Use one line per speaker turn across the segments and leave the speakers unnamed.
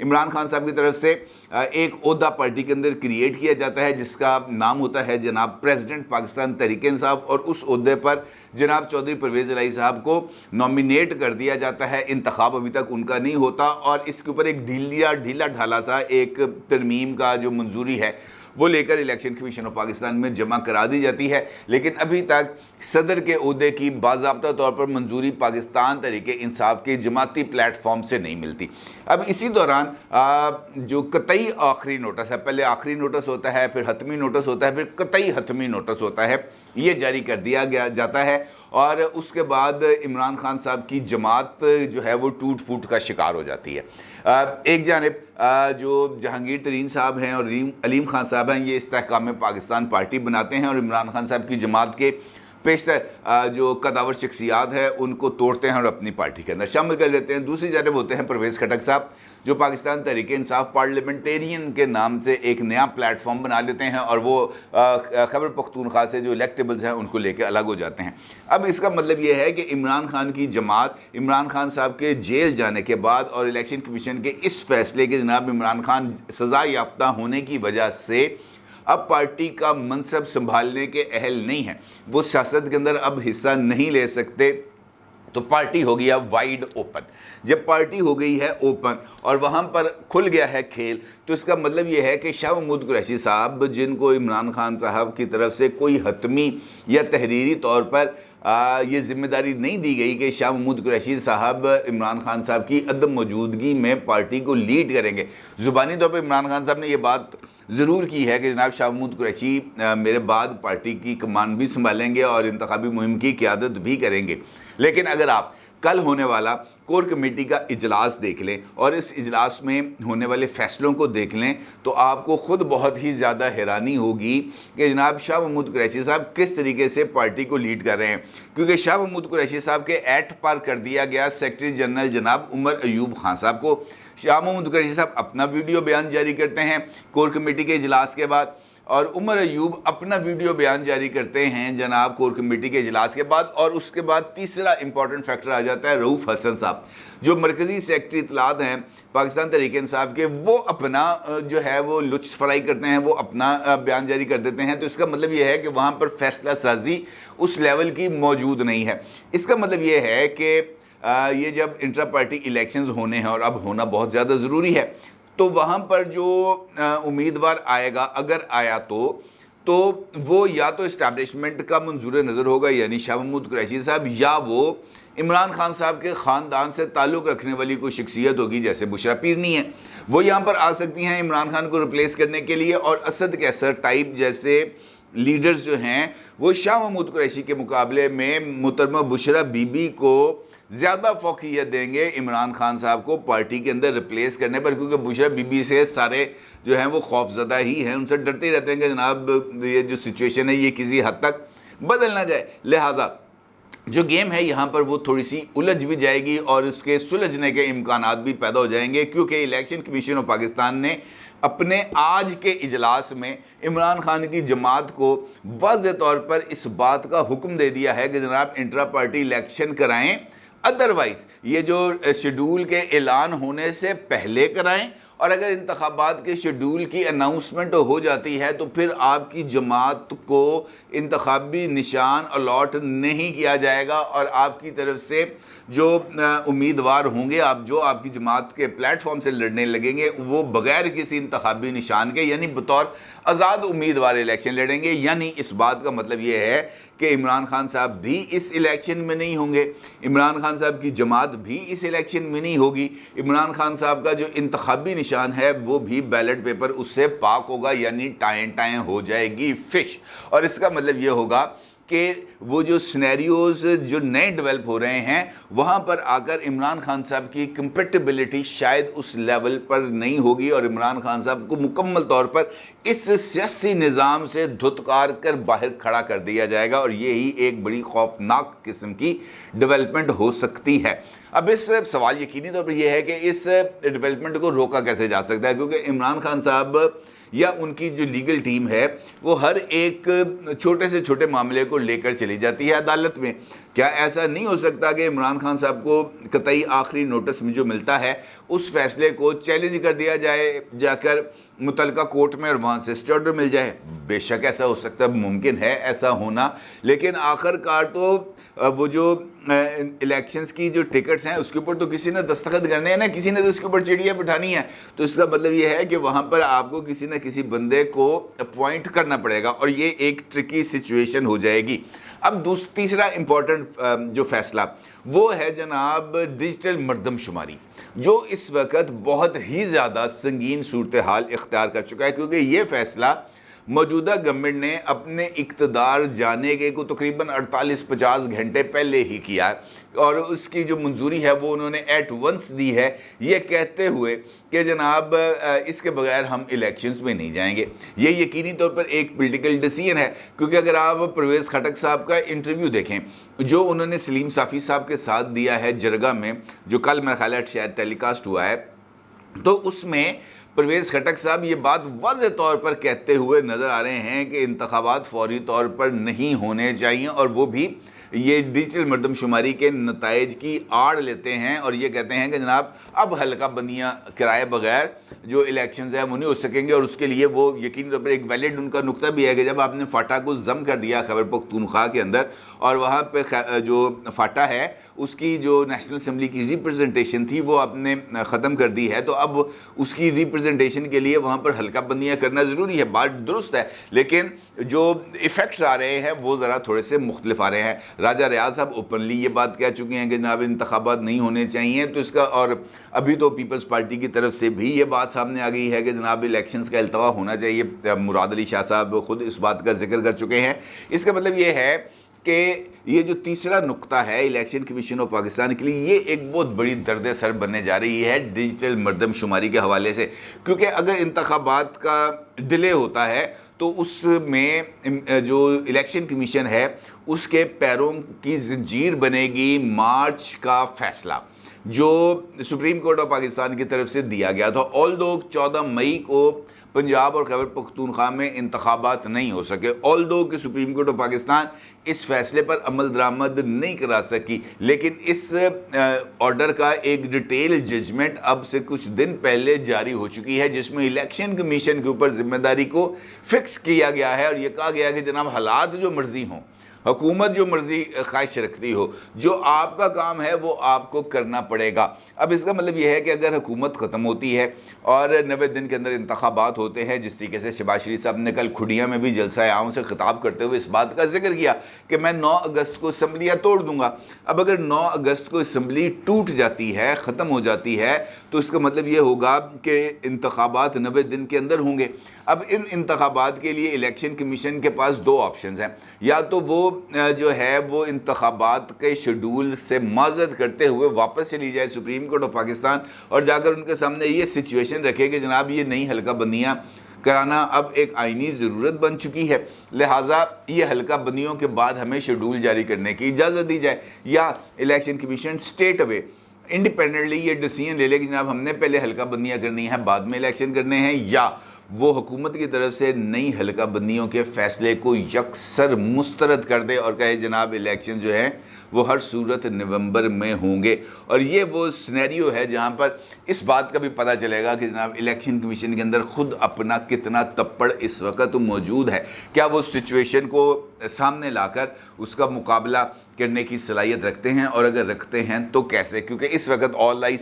عمران خان صاحب کی طرف سے ایک عہدہ پارٹی کے اندر کریٹ کیا جاتا ہے جس کا نام ہوتا ہے جناب پریزیڈنٹ پاکستان تحریک انصاف، اور اس عہدے پر جناب چودھری پرویز الہی صاحب کو نومینیٹ کر دیا جاتا ہے۔ انتخاب ابھی تک ان کا نہیں ہوتا، اور اس کے اوپر ایک ڈھیلا ڈھالا سا ایک ترمیم کا جو منظوری ہے وہ لے کر الیکشن کمیشن آف پاکستان میں جمع کرا دی جاتی ہے، لیکن ابھی تک صدر کے عہدے کی باضابطہ طور پر منظوری پاکستان تحریک انصاف کے جماعتی پلیٹ فارم سے نہیں ملتی۔ اب اسی دوران جو قطعی آخری نوٹس ہے، پہلے آخری نوٹس ہوتا ہے، پھر حتمی نوٹس ہوتا ہے، پھر قطعی حتمی نوٹس ہوتا ہے، یہ جاری کر دیا جاتا ہے، اور اس کے بعد عمران خان صاحب کی جماعت جو ہے وہ ٹوٹ پھوٹ کا شکار ہو جاتی ہے۔ ایک جانب جو جہانگیر ترین صاحب ہیں اور علیم خان صاحب ہیں، یہ استحکام پاکستان پارٹی بناتے ہیں اور عمران خان صاحب کی جماعت کے پیشتر جو قداور شخصیات ہیں ان کو توڑتے ہیں اور اپنی پارٹی کے اندر شامل کر لیتے ہیں۔ دوسری جانب ہوتے ہیں پرویز خٹک صاحب، جو پاکستان تحریک انصاف پارلیمنٹیرین کے نام سے ایک نیا پلیٹ فارم بنا لیتے ہیں، اور وہ خیبر پختونخوا سے جو الیکٹیبلز ہیں ان کو لے کے الگ ہو جاتے ہیں۔ اب اس کا مطلب یہ ہے کہ عمران خان کی جماعت عمران خان صاحب کے جیل جانے کے بعد اور الیکشن کمیشن کے اس فیصلے کے جناب عمران خان سزا یافتہ ہونے کی وجہ سے اب پارٹی کا منصب سنبھالنے کے اہل نہیں ہیں، وہ سیاست کے اندر اب حصہ نہیں لے سکتے، تو پارٹی ہو گیا وائڈ اوپن۔ جب پارٹی ہو گئی ہے اوپن اور وہاں پر کھل گیا ہے کھیل، تو اس کا مطلب یہ ہے کہ شاہ محمود قریشی صاحب، جن کو عمران خان صاحب کی طرف سے کوئی حتمی یا تحریری طور پر یہ ذمہ داری نہیں دی گئی کہ شاہ محمود قریشی صاحب عمران خان صاحب کی عدم موجودگی میں پارٹی کو لیڈ کریں گے۔ زبانی طور پر عمران خان صاحب نے یہ بات ضرور کی ہے کہ جناب شاہ محمود قریشی میرے بعد پارٹی کی کمان بھی سنبھالیں گے اور انتخابی مہم کی قیادت بھی کریں گے، لیکن اگر آپ کل ہونے والا کور کمیٹی کا اجلاس دیکھ لیں اور اس اجلاس میں ہونے والے فیصلوں کو دیکھ لیں تو آپ کو خود بہت ہی زیادہ حیرانی ہوگی کہ جناب شاہ محمود قریشی صاحب کس طریقے سے پارٹی کو لیڈ کر رہے ہیں، کیونکہ شاہ محمود قریشی صاحب کے ایٹ پر کر دیا گیا سیکرٹری جنرل جناب عمر ایوب خان صاحب کو۔ شاہ محمود قریشی صاحب اپنا ویڈیو بیان جاری کرتے ہیں کور کمیٹی کے اجلاس کے بعد، اور عمر ایوب اپنا ویڈیو بیان جاری کرتے ہیں جناب کور کمیٹی کے اجلاس کے بعد، اور اس کے بعد تیسرا امپورٹنٹ فیکٹر آ جاتا ہے رؤوف حسن صاحب، جو مرکزی سیکرٹری اطلاعات ہیں پاکستان تحریک انصاف کے، وہ اپنا جو ہے وہ لچ فرائی کرتے ہیں، وہ اپنا بیان جاری کر دیتے ہیں۔ تو اس کا مطلب یہ ہے کہ وہاں پر فیصلہ سازی اس لیول کی موجود نہیں ہے۔ اس کا مطلب یہ ہے کہ یہ جب انٹرا پارٹی الیکشنز ہونے ہیں اور اب ہونا بہت زیادہ ضروری ہے، تو وہاں پر جو امیدوار آئے گا، اگر آیا تو وہ یا تو اسٹیبلشمنٹ کا منظور نظر ہوگا یعنی شاہ محمود قریشی صاحب، یا وہ عمران خان صاحب کے خاندان سے تعلق رکھنے والی کوئی شخصیت ہوگی جیسے بشرا پیرنی ہے، وہ یہاں پر آ سکتی ہیں عمران خان کو ریپلیس کرنے کے لیے، اور اسد کیسر ٹائپ جیسے لیڈرز جو ہیں وہ شاہ محمود قریشی کے مقابلے میں محترمہ بشرا بی بی کو زیادہ فوقیت دیں گے عمران خان صاحب کو پارٹی کے اندر ریپلیس کرنے پر، کیونکہ بشرا بی بی سے سارے جو ہیں وہ خوف زدہ ہی ہیں، ان سے ڈرتے رہتے ہیں کہ جناب یہ جو سچویشن ہے یہ کسی حد تک بدل نہ جائے، لہٰذا جو گیم ہے یہاں پر وہ تھوڑی سی الجھ بھی جائے گی اور اس کے سلجھنے کے امکانات بھی پیدا ہو جائیں گے، کیونکہ الیکشن کمیشن آف پاکستان نے اپنے آج کے اجلاس میں عمران خان کی جماعت کو واضح طور پر اس بات کا حکم دے دیا ہے کہ جناب انٹرا پارٹی الیکشن کرائیں، ادروائز یہ جو شیڈول کے اعلان ہونے سے پہلے کرائیں، اور اگر انتخابات کے شیڈول کی اناؤنسمنٹ ہو جاتی ہے تو پھر آپ کی جماعت کو انتخابی نشان الاٹ نہیں کیا جائے گا، اور آپ کی طرف سے جو امیدوار ہوں گے، آپ کی جماعت کے پلیٹ فارم سے لڑنے لگیں گے، وہ بغیر کسی انتخابی نشان کے یعنی بطور آزاد امیدوار الیکشن لڑیں گے۔ یعنی اس بات کا مطلب یہ ہے کہ عمران خان صاحب بھی اس الیکشن میں نہیں ہوں گے، عمران خان صاحب کی جماعت بھی اس الیکشن میں نہیں ہوگی، عمران خان صاحب کا جو انتخابی نشان ہے وہ بھی بیلٹ پیپر اس سے پاک ہوگا، یعنی ٹائیں ہو جائے گی فش۔ اور اس کا مطلب یہ ہوگا کہ وہ جو سینیریوز جو نئے ڈیولپ ہو رہے ہیں وہاں پر آ کر عمران خان صاحب کی کمپیٹیبلٹی شاید اس لیول پر نہیں ہوگی، اور عمران خان صاحب کو مکمل طور پر اس سیاسی نظام سے دھتکار کر باہر کھڑا کر دیا جائے گا، اور یہی ایک بڑی خوفناک قسم کی ڈیولپمنٹ ہو سکتی ہے۔ اب اس سوال یقینی طور پر یہ ہے کہ اس ڈیولپمنٹ کو روکا کیسے جا سکتا ہے، کیونکہ عمران خان صاحب یا ان کی جو لیگل ٹیم ہے وہ ہر ایک چھوٹے سے چھوٹے معاملے کو لے کر چلی جاتی ہے عدالت میں؟ کیا ایسا نہیں ہو سکتا کہ عمران خان صاحب کو قطعی آخری نوٹس میں جو ملتا ہے اس فیصلے کو چیلنج کر دیا جائے جا کر متعلقہ کورٹ میں اور وہاں سے اسٹے آرڈر مل جائے؟ بے شک ایسا ہو سکتا ہے، ممکن ہے ایسا ہونا، لیکن آخر کار تو وہ جو الیکشنز کی جو ٹکٹس ہیں اس کے اوپر تو کسی نے دستخط کرنے ہیں نا، کسی نے تو اس کے اوپر چڑیا بٹھانی ہے، تو اس کا مطلب یہ ہے کہ وہاں پر آپ کو کسی نہ کسی بندے کو اپوائنٹ کرنا پڑے گا، اور یہ ایک ٹرکی سچویشن ہو جائے گی۔ اب تیسرا امپورٹنٹ جو فیصلہ وہ ہے جناب ڈیجیٹل مردم شماری، جو اس وقت بہت ہی زیادہ سنگین صورتحال اختیار کر چکا ہے، کیونکہ یہ فیصلہ موجودہ گورنمنٹ نے اپنے اقتدار جانے کے کو تقریباً 48-50 گھنٹے پہلے ہی کیا ہے، اور اس کی جو منظوری ہے وہ انہوں نے ایٹ ونس دی ہے، یہ کہتے ہوئے کہ جناب اس کے بغیر ہم الیکشنز میں نہیں جائیں گے۔ یہ یقینی طور پر ایک پولیٹیکل ڈیسیژن ہے، کیونکہ اگر آپ پرویز خٹک صاحب کا انٹرویو دیکھیں جو انہوں نے سلیم صافی صاحب کے ساتھ دیا ہے جرگہ میں، جو کل میرا خیال ہے شاید ٹیلی کاسٹ ہوا ہے، تو اس میں پرویز خٹک صاحب یہ بات واضح طور پر کہتے ہوئے نظر آ رہے ہیں کہ انتخابات فوری طور پر نہیں ہونے چاہیے، اور وہ بھی یہ ڈیجیٹل مردم شماری کے نتائج کی آڑ لیتے ہیں، اور یہ کہتے ہیں کہ جناب اب حلقہ بندیاں کرائے بغیر جو الیکشنز ہیں وہ نہیں ہو سکیں گے، اور اس کے لیے وہ یقینی طور پر ایک ویلڈ ان کا نقطہ بھی ہے کہ جب آپ نے فاٹا کو ضم کر دیا خیبر پختونخوا کے اندر، اور وہاں پہ جو فاٹا ہے اس کی جو نیشنل اسمبلی کی ریپرزنٹیشن تھی وہ آپ نے ختم کر دی ہے، تو اب اس کی ریپرزنٹیشن کے لیے وہاں پر حلقہ بندیاں کرنا ضروری ہے، بات درست ہے، لیکن جو ایفیکٹس آ رہے ہیں وہ ذرا تھوڑے سے مختلف آ رہے ہیں۔ راجہ ریاض صاحب اوپنلی یہ بات کہہ چکے ہیں کہ جناب انتخابات نہیں ہونے چاہیے، تو اس کا، اور ابھی تو پیپلز پارٹی کی طرف سے بھی یہ بات سامنے آ گئی ہے کہ جناب الیکشنز کا التوا ہونا چاہیے، مراد علی شاہ صاحب خود اس بات کا ذکر کر چکے ہیں۔ اس کا مطلب یہ ہے کہ یہ جو تیسرا نقطہ ہے الیکشن کمیشن آف پاکستان کے لیے، یہ ایک بہت بڑی درد سر بننے جا رہی ہے ڈیجیٹل مردم شماری کے حوالے سے، کیونکہ اگر انتخابات کا ڈیلے ہوتا ہے تو اس میں جو الیکشن کمیشن ہے اس کے پیروں کی زنجیر بنے گی مارچ کا فیصلہ جو سپریم کورٹ آف پاکستان کی طرف سے دیا گیا تھا۔ آلدو 14 مئی کو پنجاب اور خیبر پختونخوا میں انتخابات نہیں ہو سکے، آلدو کہ سپریم کورٹ آف پاکستان اس فیصلے پر عمل درآمد نہیں کرا سکی، لیکن اس آرڈر کا ایک ڈیٹیل ججمنٹ اب سے کچھ دن پہلے جاری ہو چکی ہے، جس میں الیکشن کمیشن کے اوپر ذمہ داری کو فکس کیا گیا ہے، اور یہ کہا گیا کہ جناب حالات جو مرضی ہوں، حکومت جو مرضی خواہش رکھتی ہو، جو آپ کا کام ہے وہ آپ کو کرنا پڑے گا۔ اب اس کا مطلب یہ ہے کہ اگر حکومت ختم ہوتی ہے اور 90 دن کے اندر انتخابات ہوتے ہیں، جس طریقے سے شہباز شریف صاحب نے کل کھڑیاں میں بھی جلسہ عام سے خطاب کرتے ہوئے اس بات کا ذکر کیا کہ میں 9 اگست کو اسمبلیاں توڑ دوں گا۔ اب اگر 9 اگست کو اسمبلی ٹوٹ جاتی ہے، ختم ہو جاتی ہے، تو اس کا مطلب یہ ہوگا کہ انتخابات 90 دن کے اندر ہوں گے۔ اب ان انتخابات کے لیے الیکشن کمیشن کے پاس 2 آپشنز ہیں، یا تو وہ جو ہے وہ انتخابات کے شیڈول سے معذرت کرتے ہوئے واپس چلی جائے سپریم کورٹ آف پاکستان اور جا کر ان کے سامنے یہ سچویشن رکھے کہ جناب یہ نئی حلقہ بندیاں کرانا اب ایک آئینی ضرورت بن چکی ہے، لہٰذا یہ حلقہ بندیوں کے بعد ہمیں شیڈول جاری کرنے کی اجازت دی جائے، یا الیکشن کمیشن اسٹیٹ اوے انڈیپینڈنٹلی یہ ڈیسیژن لے لے کہ جناب ہم نے پہلے حلقہ بندیاں کرنی ہیں بعد میں الیکشن کرنے ہیں، یا وہ حکومت کی طرف سے نئی حلقہ بندیوں کے فیصلے کو یکسر مسترد کر دے اور کہے جناب الیکشن جو ہے وہ ہر صورت نومبر میں ہوں گے۔ اور یہ وہ سینیریو ہے جہاں پر اس بات کا بھی پتہ چلے گا کہ جناب الیکشن کمیشن کے اندر خود اپنا کتنا تپڑ اس وقت موجود ہے، کیا وہ سچویشن کو سامنے لا کر اس کا مقابلہ کرنے کی صلاحیت رکھتے ہیں، اور اگر رکھتے ہیں تو کیسے، کیونکہ اس وقت all eye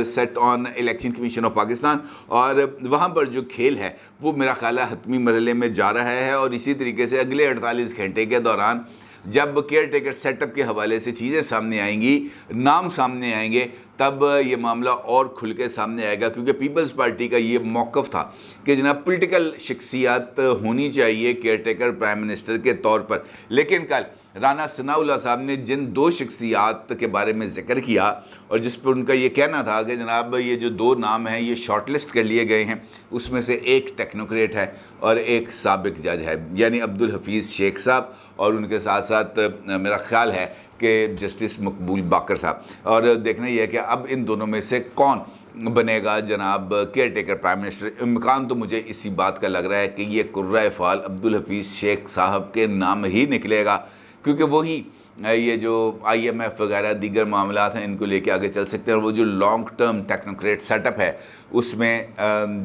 set on election commission of Pakistan, اور وہاں پر جو کھیل ہے وہ میرا خیال ہے حتمی مرحلے میں جا رہا ہے، اور اسی طریقے سے اگلے 48 گھنٹے کے دوران جب کیئر ٹیکر سیٹ اپ کے حوالے سے چیزیں سامنے آئیں گی، نام سامنے آئیں گے، تب یہ معاملہ اور کھل کے سامنے آئے گا، کیونکہ پیپلز پارٹی کا یہ موقف تھا کہ جناب پولیٹیکل شخصیات ہونی چاہیے کیئر ٹیکر پرائم منسٹر کے طور پر، لیکن کل رانا ثناء اللہ صاحب نے جن 2 شخصیات کے بارے میں ذکر کیا اور جس پر ان کا یہ کہنا تھا کہ جناب یہ جو 2 نام ہیں یہ شارٹ لسٹ کر لیے گئے ہیں، اس میں سے ایک ٹیکنوکریٹ ہے اور ایک سابق جج ہے، یعنی عبدالحفیظ شیخ صاحب، اور ان کے ساتھ ساتھ میرا خیال ہے کہ جسٹس مقبول باقر صاحب، اور دیکھنا یہ ہے کہ اب ان دونوں میں سے کون بنے گا جناب کیئر ٹیکر پرائم منسٹر، امکان تو مجھے اسی بات کا لگ رہا ہے کہ یہ قرۂ فعال عبدالحفیظ شیخ صاحب کے نام ہی نکلے گا، کیونکہ وہی یہ جو آئی ایم ایف وغیرہ دیگر معاملات ہیں ان کو لے کے آگے چل سکتے ہیں، اور وہ جو long term technocrat set up ہے اس میں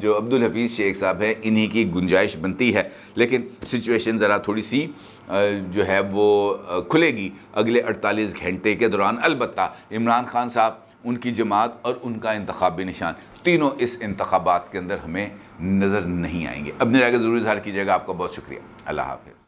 جو عبدالحفیظ شیخ صاحب ہیں انہی کی گنجائش بنتی ہے۔ لیکن سچویشن ذرا تھوڑی سی جو ہے وہ کھلے گی اگلے 48 گھنٹے کے دوران۔ البتہ عمران خان صاحب، ان کی جماعت اور ان کا انتخابی نشان، تینوں اس انتخابات کے اندر ہمیں نظر نہیں آئیں گے۔ اپنی رائے کا ضرور اظہار کیجیے گا۔ آپ کا بہت شکریہ۔ اللہ حافظ۔